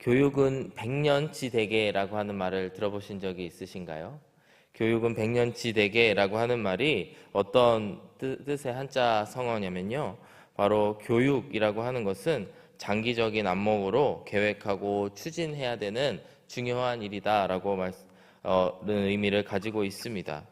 교육은 백년치 되게라고 하는 말을 들어보신 적이 있으신가요? 교육은 백년치 되게라고 하는 말이 어떤 뜻의 한자 성어냐면요. 바로 교육이라고 하는 것은 장기적인 안목으로 계획하고 추진해야 되는 중요한 일이다라고 의미를 가지고 있습니다.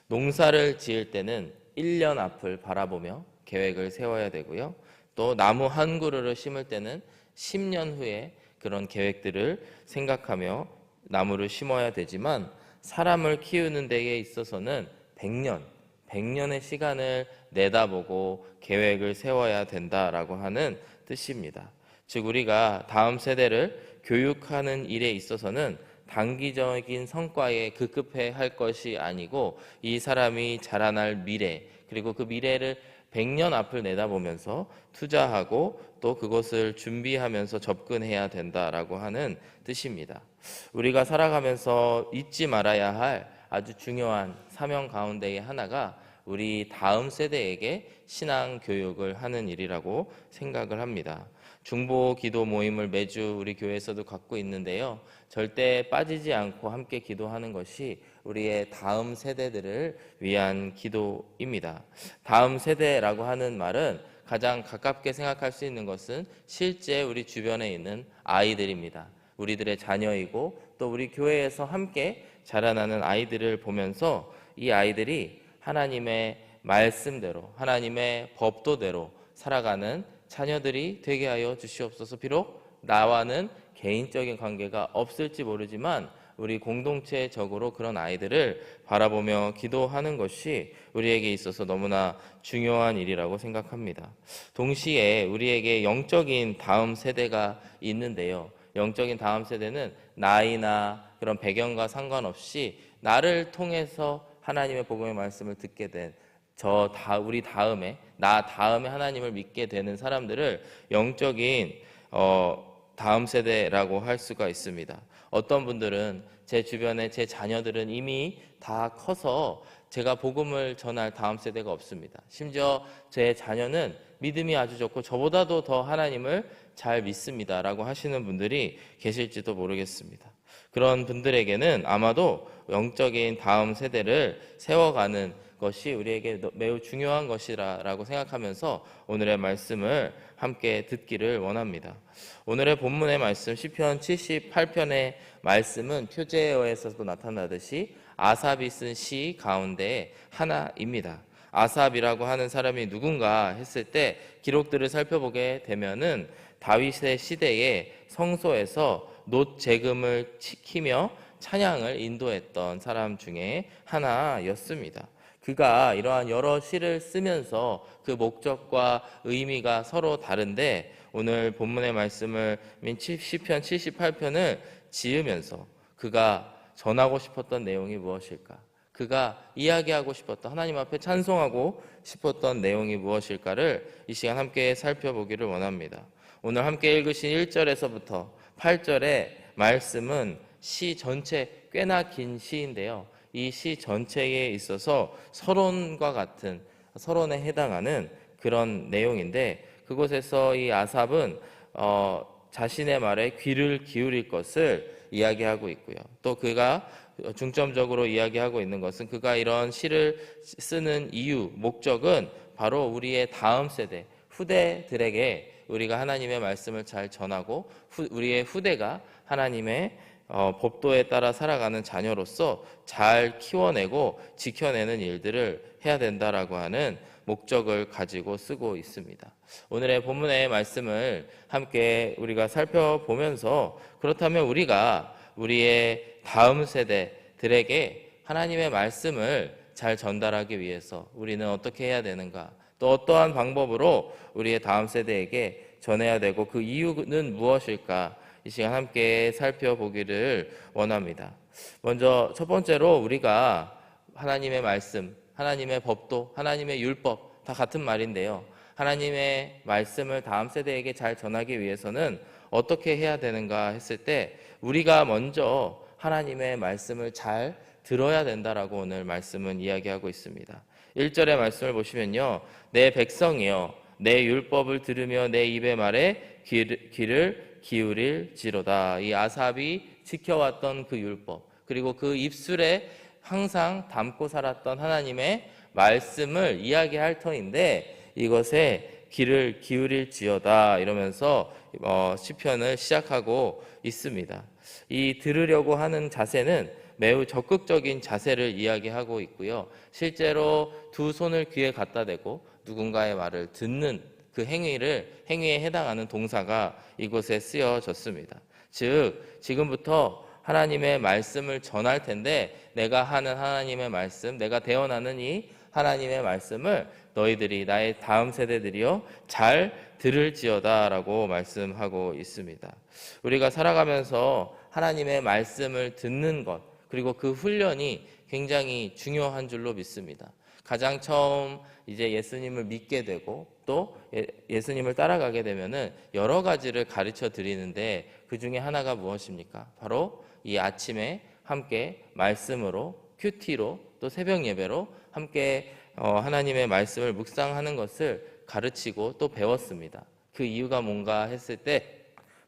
농사를 지을 때는 1년 앞을 바라보며 계획을 세워야 되고요. 또 나무 한 그루를 심을 때는 10년 후에 그런 계획들을 생각하며 나무를 심어야 되지만 사람을 키우는 데에 있어서는 100년의 시간을 내다보고 계획을 세워야 된다라고 하는 뜻입니다. 즉 우리가 다음 세대를 교육하는 일에 있어서는 단기적인 성과에 급급해 할 것이 아니고 이 사람이 자라날 미래 그리고 그 미래를 100년 앞을 내다보면서 투자하고 또 그것을 준비하면서 접근해야 된다라고 하는 뜻입니다. 우리가 살아가면서 잊지 말아야 할 아주 중요한 사명 가운데의 하나가 우리 다음 세대에게 신앙 교육을 하는 일이라고 생각을 합니다. 중보 기도 모임을 매주 우리 교회에서도 갖고 있는데요. 절대 빠지지 않고 함께 기도하는 것이 우리의 다음 세대들을 위한 기도입니다. 다음 세대라고 하는 말은 가장 가깝게 생각할 수 있는 것은 실제 우리 주변에 있는 아이들입니다. 우리들의 자녀이고 또 우리 교회에서 함께 자라나는 아이들을 보면서 이 아이들이 하나님의 말씀대로 하나님의 법도대로 살아가는 자녀들이 되게 하여 주시옵소서. 비록 나와는 개인적인 관계가 없을지 모르지만 우리 공동체적으로 그런 아이들을 바라보며 기도하는 것이 우리에게 있어서 너무나 중요한 일이라고 생각합니다. 동시에 우리에게 영적인 다음 세대가 있는데요. 영적인 다음 세대는 나이나 그런 배경과 상관없이 나를 통해서 하나님의 복음의 말씀을 듣게 된 우리 다음에 나 다음에 하나님을 믿게 되는 사람들을 영적인 다음 세대라고 할 수가 있습니다. 어떤 분들은 제 주변에 제 자녀들은 이미 다 커서 제가 복음을 전할 다음 세대가 없습니다. 심지어 제 자녀는 믿음이 아주 좋고 저보다도 더 하나님을 잘 믿습니다 라고 하시는 분들이 계실지도 모르겠습니다. 그런 분들에게는 아마도 영적인 다음 세대를 세워가는 것이 우리에게 매우 중요한 것이라고 생각하면서 오늘의 말씀을 함께 듣기를 원합니다. 오늘의 본문의 말씀 시편 78편의 말씀은 표제어에서도 나타나듯이 아삽이 쓴 시 가운데 하나입니다. 아삽이라고 하는 사람이 누군가 했을 때 기록들을 살펴보게 되면은 다윗의 시대에 성소에서 놋 재금을 치키며 찬양을 인도했던 사람 중에 하나였습니다. 그가 이러한 여러 시를 쓰면서 그 목적과 의미가 서로 다른데 오늘 본문의 말씀을 시편 78편을 지으면서 그가 전하고 싶었던 내용이 무엇일까? 그가 이야기하고 싶었던 하나님 앞에 찬송하고 싶었던 내용이 무엇일까를 이 시간 함께 살펴보기를 원합니다. 오늘 함께 읽으신 1절에서부터 8절의 말씀은 시 전체 꽤나 긴 시인데요. 이 시 전체에 있어서 서론과 같은 서론에 해당하는 그런 내용인데 그곳에서 이 아삽은 자신의 말에 귀를 기울일 것을 이야기하고 있고요. 또 그가 중점적으로 이야기하고 있는 것은 그가 이런 시를 쓰는 이유, 목적은 바로 우리의 다음 세대, 후대들에게 우리가 하나님의 말씀을 잘 전하고 우리의 후대가 하나님의 법도에 따라 살아가는 자녀로서 잘 키워내고 지켜내는 일들을 해야 된다라고 하는 목적을 가지고 쓰고 있습니다. 오늘의 본문의 말씀을 함께 우리가 살펴보면서 그렇다면 우리가 우리의 다음 세대들에게 하나님의 말씀을 잘 전달하기 위해서 우리는 어떻게 해야 되는가? 또 어떠한 방법으로 우리의 다음 세대에게 전해야 되고 그 이유는 무엇일까? 이 시간 함께 살펴보기를 원합니다. 먼저 첫 번째로 우리가 하나님의 말씀, 하나님의 법도, 하나님의 율법 다 같은 말인데요. 하나님의 말씀을 다음 세대에게 잘 전하기 위해서는 어떻게 해야 되는가 했을 때 우리가 먼저 하나님의 말씀을 잘 들어야 된다라고 오늘 말씀은 이야기하고 있습니다. 1절의 말씀을 보시면요. 내 백성이여 내 율법을 들으며 내 입의 말에 귀를 기울일지로다. 이 아삽이 지켜왔던 그 율법, 그리고 그 입술에 항상 담고 살았던 하나님의 말씀을 이야기할 터인데 이것에 귀를 기울일지어다 이러면서 시편을 시작하고 있습니다. 이 들으려고 하는 자세는 매우 적극적인 자세를 이야기하고 있고요. 실제로 두 손을 귀에 갖다 대고 누군가의 말을 듣는 그 행위에 해당하는 동사가 이곳에 쓰여졌습니다. 즉, 지금부터 하나님의 말씀을 전할 텐데 내가 하는 하나님의 말씀, 내가 대언하는 이 하나님의 말씀을 너희들이 나의 다음 세대들이여 잘 들을지어다 라고 말씀하고 있습니다. 우리가 살아가면서 하나님의 말씀을 듣는 것, 그리고 그 훈련이 굉장히 중요한 줄로 믿습니다. 가장 처음 이제 예수님을 믿게 되고 또 예수님을 따라가게 되면은 여러 가지를 가르쳐 드리는데 그 중에 하나가 무엇입니까? 바로 이 아침에 함께 말씀으로, 큐티로, 또 새벽 예배로 함께 하나님의 말씀을 묵상하는 것을 가르치고 또 배웠습니다. 그 이유가 뭔가 했을 때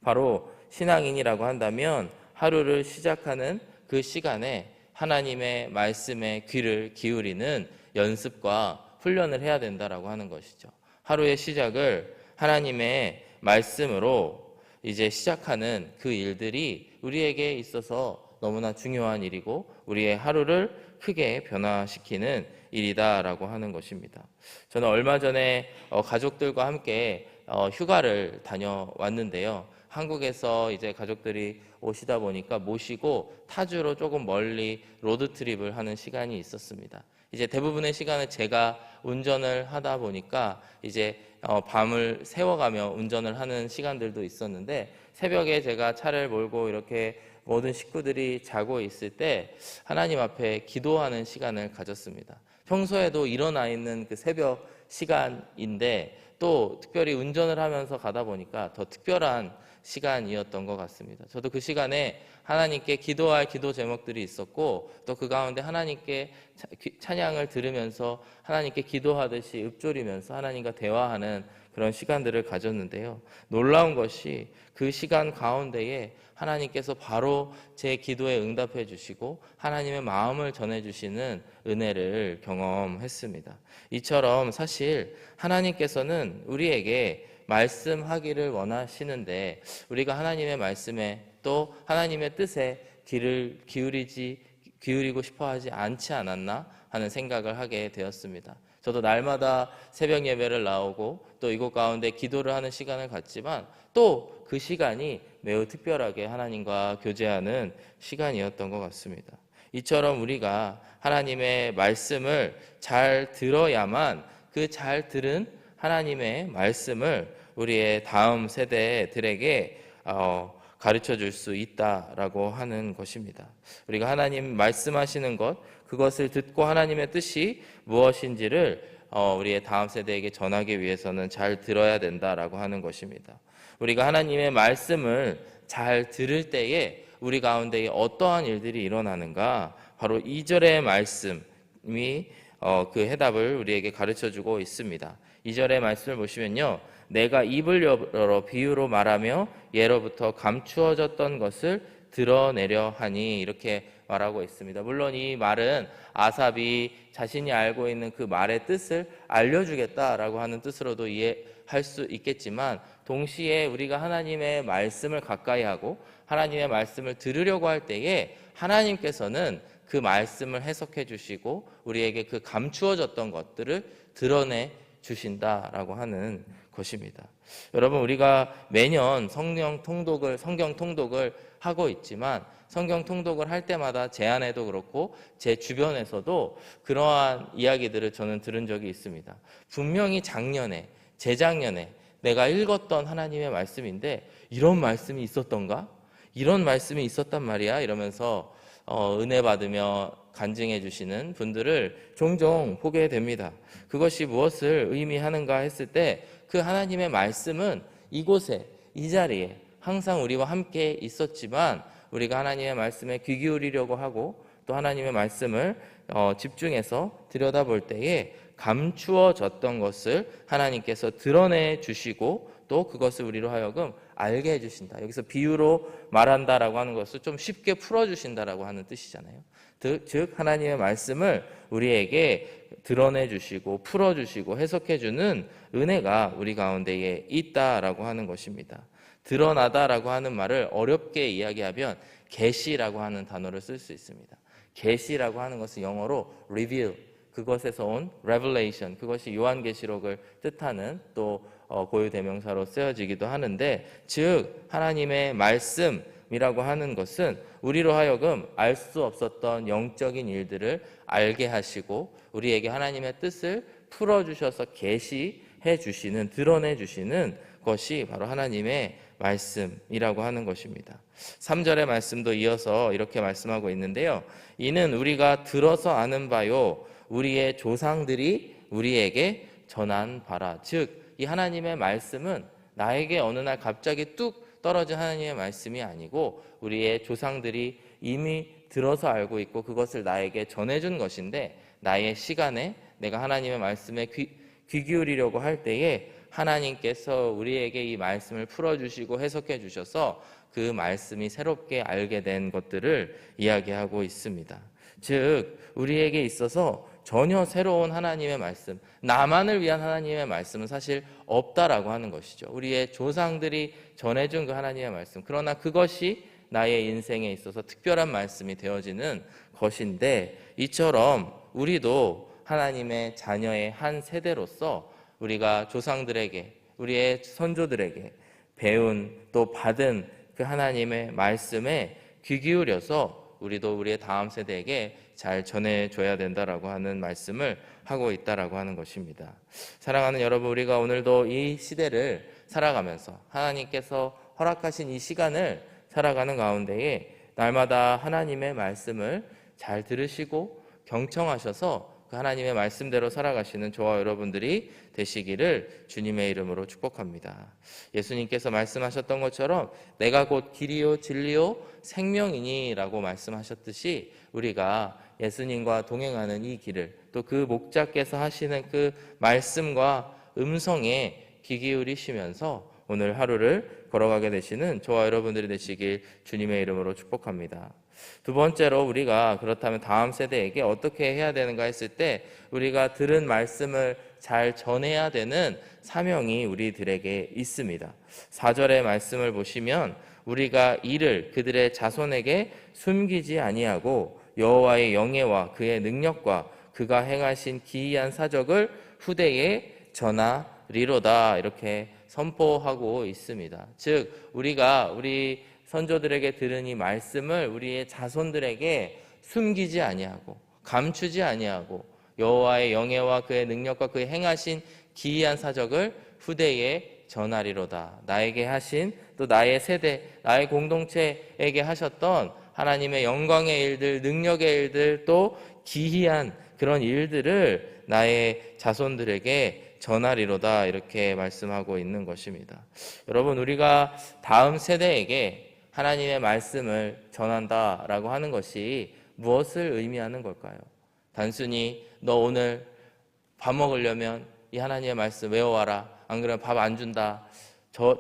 바로 신앙인이라고 한다면 하루를 시작하는 그 시간에 하나님의 말씀에 귀를 기울이는 연습과 훈련을 해야 된다라고 하는 것이죠. 하루의 시작을 하나님의 말씀으로 이제 시작하는 그 일들이 우리에게 있어서 너무나 중요한 일이고 우리의 하루를 크게 변화시키는 일이다라고 하는 것입니다. 저는 얼마 전에 가족들과 함께 휴가를 다녀왔는데요. 한국에서 이제 가족들이 오시다 보니까 모시고 타주로 조금 멀리 로드트립을 하는 시간이 있었습니다. 이제 대부분의 시간을 제가 운전을 하다 보니까 이제 밤을 새워가며 운전을 하는 시간들도 있었는데 새벽에 제가 차를 몰고 이렇게 모든 식구들이 자고 있을 때 하나님 앞에 기도하는 시간을 가졌습니다. 평소에도 일어나 있는 그 새벽 시간인데 또 특별히 운전을 하면서 가다 보니까 더 특별한 시간이었던 것 같습니다. 저도 그 시간에 하나님께 기도할 기도 제목들이 있었고 또 그 가운데 하나님께 찬양을 들으면서 하나님께 기도하듯이 읊조리면서 하나님과 대화하는 그런 시간들을 가졌는데요. 놀라운 것이 그 시간 가운데에 하나님께서 바로 제 기도에 응답해 주시고 하나님의 마음을 전해 주시는 은혜를 경험했습니다. 이처럼 사실 하나님께서는 우리에게 말씀하기를 원하시는데 우리가 하나님의 말씀에 또 하나님의 뜻에 귀를 기울이고 싶어 하지 않지 않았나 하는 생각을 하게 되었습니다. 저도 날마다 새벽 예배를 나오고 또 이곳 가운데 기도를 하는 시간을 갖지만 또 그 시간이 매우 특별하게 하나님과 교제하는 시간이었던 것 같습니다. 이처럼 우리가 하나님의 말씀을 잘 들어야만 그 잘 들은 하나님의 말씀을 우리의 다음 세대들에게 가르쳐 줄 수 있다라고 하는 것입니다. 우리가 하나님 말씀하시는 것, 그것을 듣고 하나님의 뜻이 무엇인지를 우리의 다음 세대에게 전하기 위해서는 잘 들어야 된다라고 하는 것입니다. 우리가 하나님의 말씀을 잘 들을 때에 우리 가운데 어떠한 일들이 일어나는가? 바로 2절의 말씀이 그 해답을 우리에게 가르쳐주고 있습니다. 2절의 말씀을 보시면요, 내가 입을 열어 비유로 말하며 예로부터 감추어졌던 것을 드러내려 하니, 이렇게 말하고 있습니다. 물론 이 말은 아삽이 자신이 알고 있는 그 말의 뜻을 알려주겠다라고 하는 뜻으로도 이해할 수 있겠지만, 동시에 우리가 하나님의 말씀을 가까이 하고 하나님의 말씀을 들으려고 할 때에 하나님께서는 그 말씀을 해석해 주시고 우리에게 그 감추어졌던 것들을 드러내 주신다라고 하는 것입니다. 여러분, 우리가 매년 성경 통독을 하고 있지만 성경 통독을 할 때마다 제 안에도 그렇고 제 주변에서도 그러한 이야기들을 저는 들은 적이 있습니다. 분명히 재작년에 내가 읽었던 하나님의 말씀인데 이런 말씀이 있었던가? 이런 말씀이 있었단 말이야? 이러면서 은혜 받으며 간증해 주시는 분들을 종종 보게 됩니다. 그것이 무엇을 의미하는가 했을 때 그 하나님의 말씀은 이곳에, 이 자리에 항상 우리와 함께 있었지만 우리가 하나님의 말씀에 귀 기울이려고 하고 또 하나님의 말씀을 집중해서 들여다볼 때에 감추어졌던 것을 하나님께서 드러내 주시고 또 그것을 우리로 하여금 알게 해주신다. 여기서 비유로 말한다라고 하는 것을 좀 쉽게 풀어주신다라고 하는 뜻이잖아요. 즉 하나님의 말씀을 우리에게 드러내 주시고 풀어주시고 해석해 주는 은혜가 우리 가운데에 있다라고 하는 것입니다. 드러나다라고 하는 말을 어렵게 이야기하면 계시라고 하는 단어를 쓸 수 있습니다. 계시라고 하는 것은 영어로 reveal, 그것에서 온 revelation, 그것이 요한계시록을 뜻하는 또 고유 대명사로 쓰여지기도 하는데, 즉 하나님의 말씀이라고 하는 것은 우리로 하여금 알 수 없었던 영적인 일들을 알게 하시고 우리에게 하나님의 뜻을 풀어주셔서 계시해 주시는, 드러내 주시는 것이 바로 하나님의 말씀이라고 하는 것입니다. 3절의 말씀도 이어서 이렇게 말씀하고 있는데요. 이는 우리가 들어서 아는 바요 우리의 조상들이 우리에게 전한 바라. 즉 이 하나님의 말씀은 나에게 어느 날 갑자기 뚝 떨어진 하나님의 말씀이 아니고 우리의 조상들이 이미 들어서 알고 있고 그것을 나에게 전해준 것인데, 나의 시간에 내가 하나님의 말씀에 귀 기울이려고 할 때에 하나님께서 우리에게 이 말씀을 풀어주시고 해석해 주셔서 그 말씀이 새롭게 알게 된 것들을 이야기하고 있습니다. 즉 우리에게 있어서 전혀 새로운 하나님의 말씀, 나만을 위한 하나님의 말씀은 사실 없다라고 하는 것이죠. 우리의 조상들이 전해준 그 하나님의 말씀, 그러나 그것이 나의 인생에 있어서 특별한 말씀이 되어지는 것인데, 이처럼 우리도 하나님의 자녀의 한 세대로서 우리가 조상들에게, 우리의 선조들에게 배운 또 받은 그 하나님의 말씀에 귀 기울여서 우리도 우리의 다음 세대에게 잘 전해줘야 된다라고 하는 말씀을 하고 있다라고 하는 것입니다. 사랑하는 여러분, 우리가 오늘도 이 시대를 살아가면서 하나님께서 허락하신 이 시간을 살아가는 가운데에 날마다 하나님의 말씀을 잘 들으시고 경청하셔서 그 하나님의 말씀대로 살아가시는 저와 여러분들이 되시기를 주님의 이름으로 축복합니다. 예수님께서 말씀하셨던 것처럼 내가 곧 길이요 진리요 생명이니 라고 말씀하셨듯이 우리가 예수님과 동행하는 이 길을, 또 그 목자께서 하시는 그 말씀과 음성에 귀 기울이시면서 오늘 하루를 걸어가게 되시는 저와 여러분들이 되시길 주님의 이름으로 축복합니다. 두 번째로, 우리가 그렇다면 다음 세대에게 어떻게 해야 되는가 했을 때 우리가 들은 말씀을 잘 전해야 되는 사명이 우리들에게 있습니다. 4절의 말씀을 보시면 우리가 이를 그들의 자손에게 숨기지 아니하고 여호와의 영예와 그의 능력과 그가 행하신 기이한 사적을 후대에 전하리로다, 이렇게 선포하고 있습니다. 즉 우리가 우리 선조들에게 들은 이 말씀을 우리의 자손들에게 숨기지 아니하고 감추지 아니하고 여호와의 영예와 그의 능력과 그의 행하신 기이한 사적을 후대에 전하리로다. 나에게 하신, 또 나의 세대, 나의 공동체에게 하셨던 하나님의 영광의 일들, 능력의 일들, 또 기이한 그런 일들을 나의 자손들에게 전하리로다, 이렇게 말씀하고 있는 것입니다. 여러분, 우리가 다음 세대에게 하나님의 말씀을 전한다라고 하는 것이 무엇을 의미하는 걸까요? 단순히 너 오늘 밥 먹으려면 이 하나님의 말씀 외워와라, 안 그러면 밥 안 준다.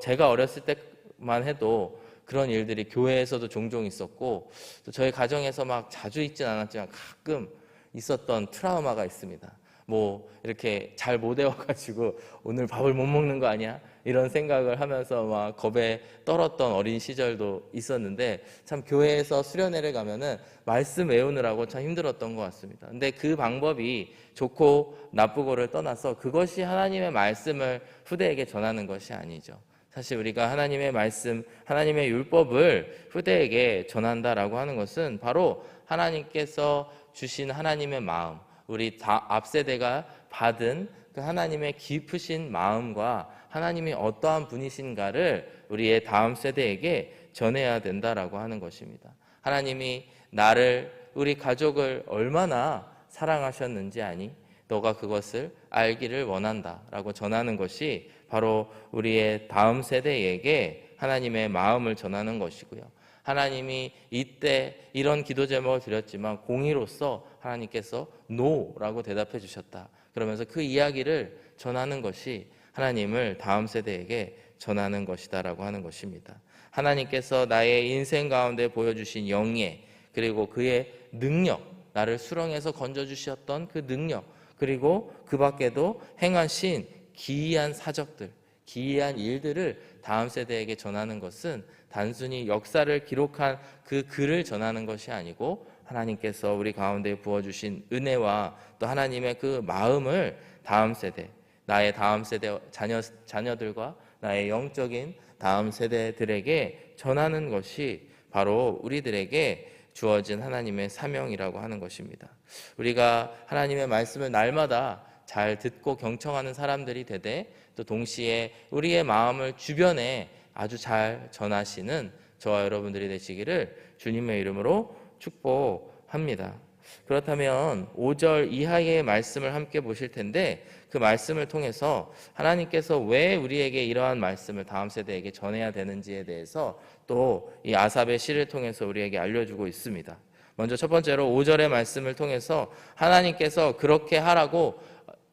제가 어렸을 때만 해도 그런 일들이 교회에서도 종종 있었고, 또 저희 가정에서 막 자주 있진 않았지만 가끔 있었던 트라우마가 있습니다. 뭐 이렇게 잘 못 외워가지고 오늘 밥을 못 먹는 거 아니야? 이런 생각을 하면서 막 겁에 떨었던 어린 시절도 있었는데, 참 교회에서 수련회를 가면은 말씀 외우느라고 참 힘들었던 것 같습니다. 근데 그 방법이 좋고 나쁘고를 떠나서 그것이 하나님의 말씀을 후대에게 전하는 것이 아니죠. 사실 우리가 하나님의 말씀, 하나님의 율법을 후대에게 전한다라고 하는 것은 바로 하나님께서 주신 하나님의 마음, 우리 앞세대가 받은 그 하나님의 깊으신 마음과 하나님이 어떠한 분이신가를 우리의 다음 세대에게 전해야 된다라고 하는 것입니다. 하나님이 나를, 우리 가족을 얼마나 사랑하셨는지 아니? 너가 그것을 알기를 원한다라고 전하는 것이 바로 우리의 다음 세대에게 하나님의 마음을 전하는 것이고요. 하나님이 이때 이런 기도 제목을 드렸지만 공의로서 하나님께서 노라고 대답해 주셨다. 그러면서 그 이야기를 전하는 것이 하나님을 다음 세대에게 전하는 것이다라고 하는 것입니다. 하나님께서 나의 인생 가운데 보여주신 영예, 그리고 그의 능력, 나를 수렁에서 건져주셨던 그 능력, 그리고 그 밖에도 행하신 기이한 사적들, 기이한 일들을 다음 세대에게 전하는 것은 단순히 역사를 기록한 그 글을 전하는 것이 아니고 하나님께서 우리 가운데 부어주신 은혜와 또 하나님의 그 마음을 다음 세대, 나의 다음 세대 자녀들과 나의 영적인 다음 세대들에게 전하는 것이 바로 우리들에게 주어진 하나님의 사명이라고 하는 것입니다. 우리가 하나님의 말씀을 날마다 잘 듣고 경청하는 사람들이 되되 또 동시에 우리의 마음을 주변에 아주 잘 전하시는 저와 여러분들이 되시기를 주님의 이름으로 축복합니다. 그렇다면 5절 이하의 말씀을 함께 보실 텐데 그 말씀을 통해서 하나님께서 왜 우리에게 이러한 말씀을 다음 세대에게 전해야 되는지에 대해서 또 이 아삽의 시를 통해서 우리에게 알려주고 있습니다. 먼저 첫 번째로 5절의 말씀을 통해서 하나님께서 그렇게 하라고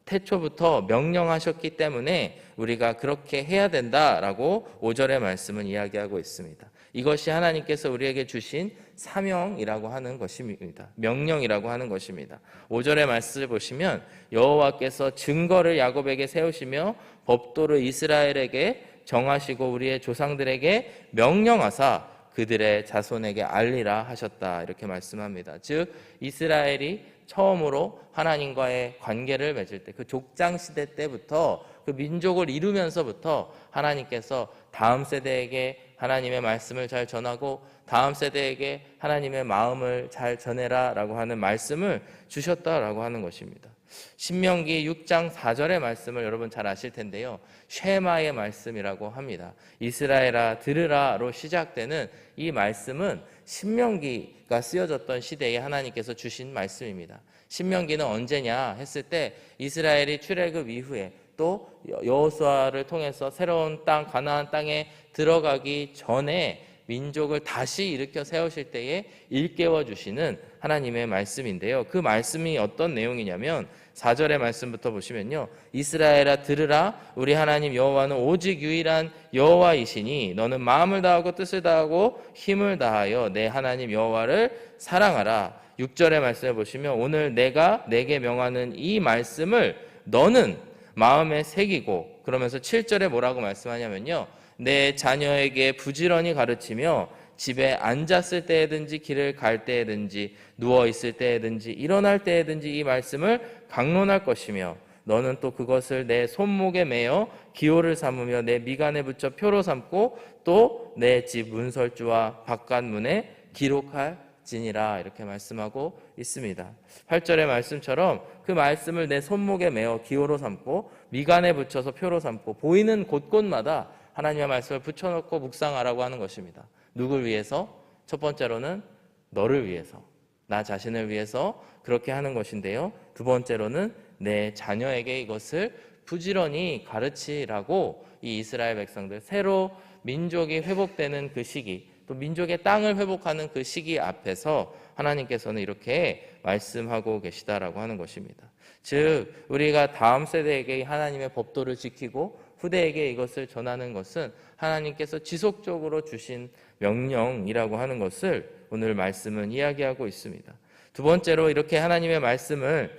태초부터 명령하셨기 때문에 우리가 그렇게 해야 된다라고 5절의 말씀은 이야기하고 있습니다. 이것이 하나님께서 우리에게 주신 사명이라고 하는 것입니다. 명령이라고 하는 것입니다. 5절의 말씀을 보시면 여호와께서 증거를 야곱에게 세우시며 법도를 이스라엘에게 정하시고 우리의 조상들에게 명령하사 그들의 자손에게 알리라 하셨다, 이렇게 말씀합니다. 즉 이스라엘이 처음으로 하나님과의 관계를 맺을 때, 그 족장 시대 때부터, 그 민족을 이루면서부터 하나님께서 다음 세대에게 하나님의 말씀을 잘 전하고 다음 세대에게 하나님의 마음을 잘 전해라 라고 하는 말씀을 주셨다라고 하는 것입니다. 신명기 6장 4절의 말씀을 여러분 잘 아실 텐데요, 쉐마의 말씀이라고 합니다. 이스라엘아 들으라로 시작되는 이 말씀은 신명기가 쓰여졌던 시대에 하나님께서 주신 말씀입니다. 신명기는 언제냐 했을 때 이스라엘이 출애굽 이후에 또 여호수아를 통해서 새로운 땅, 가나안 땅에 들어가기 전에 민족을 다시 일으켜 세우실 때에 일깨워 주시는 하나님의 말씀인데요, 그 말씀이 어떤 내용이냐면 4절의 말씀부터 보시면요, 이스라엘아 들으라, 우리 하나님 여호와는 오직 유일한 여호와이시니 너는 마음을 다하고 뜻을 다하고 힘을 다하여 내 하나님 여호와를 사랑하라. 6절의 말씀을 보시면 오늘 내가 내게 명하는 이 말씀을 너는 마음에 새기고, 그러면서 7절에 뭐라고 말씀하냐면요, 내 자녀에게 부지런히 가르치며 집에 앉았을 때에든지 길을 갈 때에든지 누워 있을 때에든지 일어날 때에든지 이 말씀을 강론할 것이며 너는 또 그것을 내 손목에 매어 기호를 삼으며 내 미간에 붙여 표로 삼고 또 내 집 문설주와 바깥문에 기록할지니라, 이렇게 말씀하고 있습니다. 8절의 말씀처럼 그 말씀을 내 손목에 매어 기호로 삼고 미간에 붙여서 표로 삼고 보이는 곳곳마다 하나님의 말씀을 붙여놓고 묵상하라고 하는 것입니다. 누굴 위해서? 첫 번째로는 너를 위해서, 나 자신을 위해서 그렇게 하는 것인데요, 두 번째로는 내 자녀에게 이것을 부지런히 가르치라고 이 이스라엘 백성들, 새로 민족이 회복되는 그 시기, 또 민족의 땅을 회복하는 그 시기 앞에서 하나님께서는 이렇게 말씀하고 계시다라고 하는 것입니다. 즉 우리가 다음 세대에게 하나님의 법도를 지키고 후대에게 이것을 전하는 것은 하나님께서 지속적으로 주신 명령이라고 하는 것을 오늘 말씀은 이야기하고 있습니다. 두 번째로 이렇게 하나님의 말씀을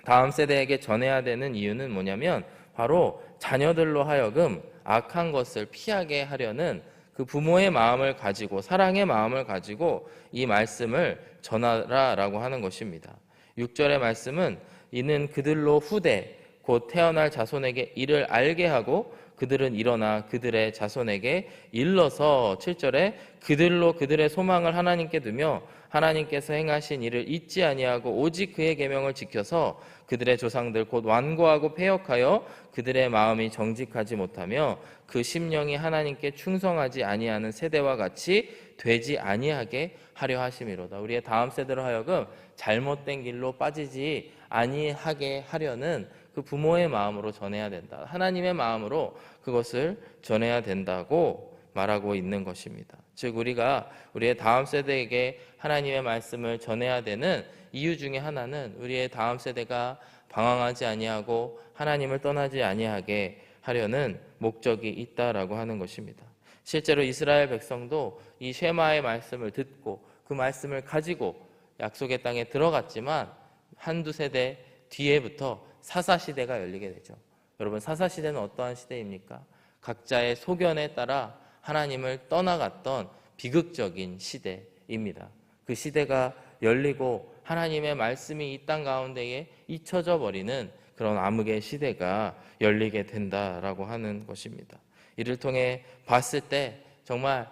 다음 세대에게 전해야 되는 이유는 뭐냐면 바로 자녀들로 하여금 악한 것을 피하게 하려는 그 부모의 마음을 가지고, 사랑의 마음을 가지고 이 말씀을 전하라라고 하는 것입니다. 6절의 말씀은 이는 그들로 후대 곧 태어날 자손에게 이를 알게 하고 그들은 일어나 그들의 자손에게 일러서, 7절에 그들로 그들의 소망을 하나님께 두며 하나님께서 행하신 일을 잊지 아니하고 오직 그의 계명을 지켜서 그들의 조상들 곧 완고하고 패역하여 그들의 마음이 정직하지 못하며 그 심령이 하나님께 충성하지 아니하는 세대와 같이 되지 아니하게 하려 하심이로다. 우리의 다음 세대로 하여금 잘못된 길로 빠지지 아니하게 하려는 그 부모의 마음으로 전해야 된다, 하나님의 마음으로 그것을 전해야 된다고 말하고 있는 것입니다. 즉 우리가 우리의 다음 세대에게 하나님의 말씀을 전해야 되는 이유 중에 하나는 우리의 다음 세대가 방황하지 아니하고 하나님을 떠나지 아니하게 하려는 목적이 있다라고 하는 것입니다. 실제로 이스라엘 백성도 이 쉐마의 말씀을 듣고 그 말씀을 가지고 약속의 땅에 들어갔지만 한두 세대 뒤에부터 사사시대가 열리게 되죠. 여러분, 사사시대는 어떠한 시대입니까? 각자의 소견에 따라 하나님을 떠나갔던 비극적인 시대입니다. 그 시대가 열리고 하나님의 말씀이 이 땅 가운데에 잊혀져 버리는 그런 암흑의 시대가 열리게 된다라고 하는 것입니다. 이를 통해 봤을 때 정말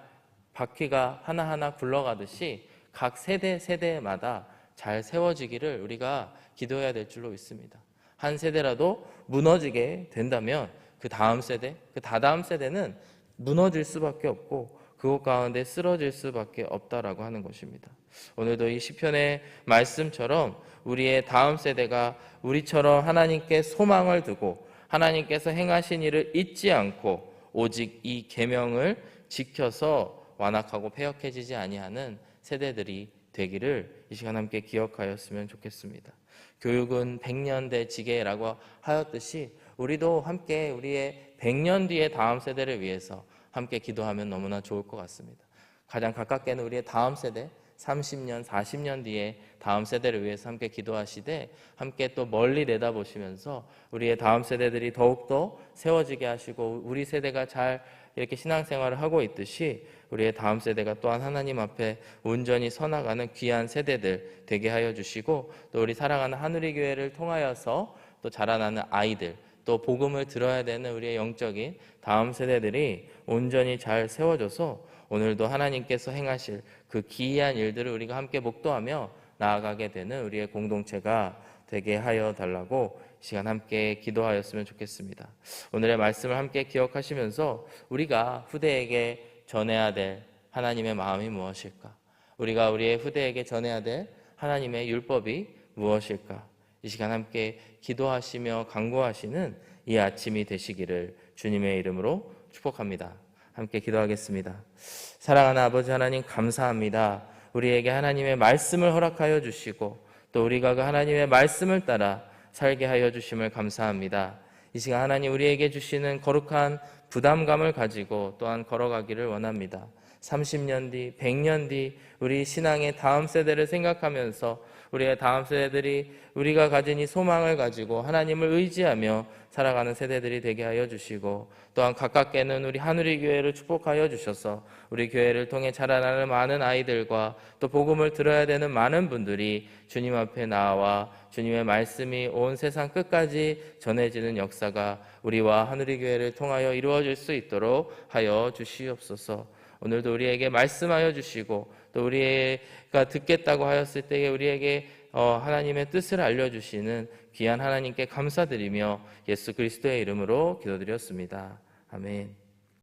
바퀴가 하나하나 굴러가듯이 각 세대마다 잘 세워지기를 우리가 기도해야 될 줄로 믿습니다. 한 세대라도 무너지게 된다면 그 다음 세대, 그 다다음 세대는 무너질 수밖에 없고 그것 가운데 쓰러질 수밖에 없다라고 하는 것입니다. 오늘도 이 시편의 말씀처럼 우리의 다음 세대가 우리처럼 하나님께 소망을 두고 하나님께서 행하신 일을 잊지 않고 오직 이 계명을 지켜서 완악하고 패역해지지 아니하는 세대들이 되기를 이 시간 함께 기억하였으면 좋겠습니다. 교육은 100년 지계라고 하였듯이 우리도 함께 우리의 100년 뒤의 다음 세대를 위해서 함께 기도하면 너무나 좋을 것 같습니다. 가장 가깝게는 우리의 다음 세대, 30년, 40년 뒤에 다음 세대를 위해서 함께 기도하시되 함께 또 멀리 내다보시면서 우리의 다음 세대들이 더욱더 세워지게 하시고 우리 세대가 잘 이렇게 신앙생활을 하고 있듯이 우리의 다음 세대가 또한 하나님 앞에 온전히 서나가는 귀한 세대들 되게 하여 주시고 또 우리 사랑하는 하누리 교회를 통하여서 또 자라나는 아이들 또 복음을 들어야 되는 우리의 영적인 다음 세대들이 온전히 잘 세워져서 오늘도 하나님께서 행하실 그 기이한 일들을 우리가 함께 목도하며 나아가게 되는 우리의 공동체가 되게 하여 달라고 이 시간 함께 기도하였으면 좋겠습니다. 오늘의 말씀을 함께 기억하시면서 우리가 후대에게 전해야 될 하나님의 마음이 무엇일까? 우리가 우리의 후대에게 전해야 될 하나님의 율법이 무엇일까? 이 시간 함께 기도하시며 간구하시는 이 아침이 되시기를 주님의 이름으로 축복합니다. 함께 기도하겠습니다. 사랑하는 아버지 하나님, 감사합니다. 우리에게 하나님의 말씀을 허락하여 주시고 또 우리가 그 하나님의 말씀을 따라 살게 하여 주심을 감사합니다. 이 시간 하나님 우리에게 주시는 거룩한 부담감을 가지고 또한 걸어가기를 원합니다. 30년 뒤, 100년 뒤 우리 신앙의 다음 세대를 생각하면서 우리의 다음 세대들이 우리가 가진 이 소망을 가지고 하나님을 의지하며 살아가는 세대들이 되게 하여 주시고 또한 가깝게는 우리 하누리 교회를 축복하여 주셔서 우리 교회를 통해 자라나는 많은 아이들과 또 복음을 들어야 되는 많은 분들이 주님 앞에 나와 주님의 말씀이 온 세상 끝까지 전해지는 역사가 우리와 하누리 교회를 통하여 이루어질 수 있도록 하여 주시옵소서. 오늘도 우리에게 말씀하여 주시고 또 우리가 듣겠다고 하였을 때에 우리에게 하나님의 뜻을 알려주시는 귀한 하나님께 감사드리며 예수 그리스도의 이름으로 기도드렸습니다. 아멘.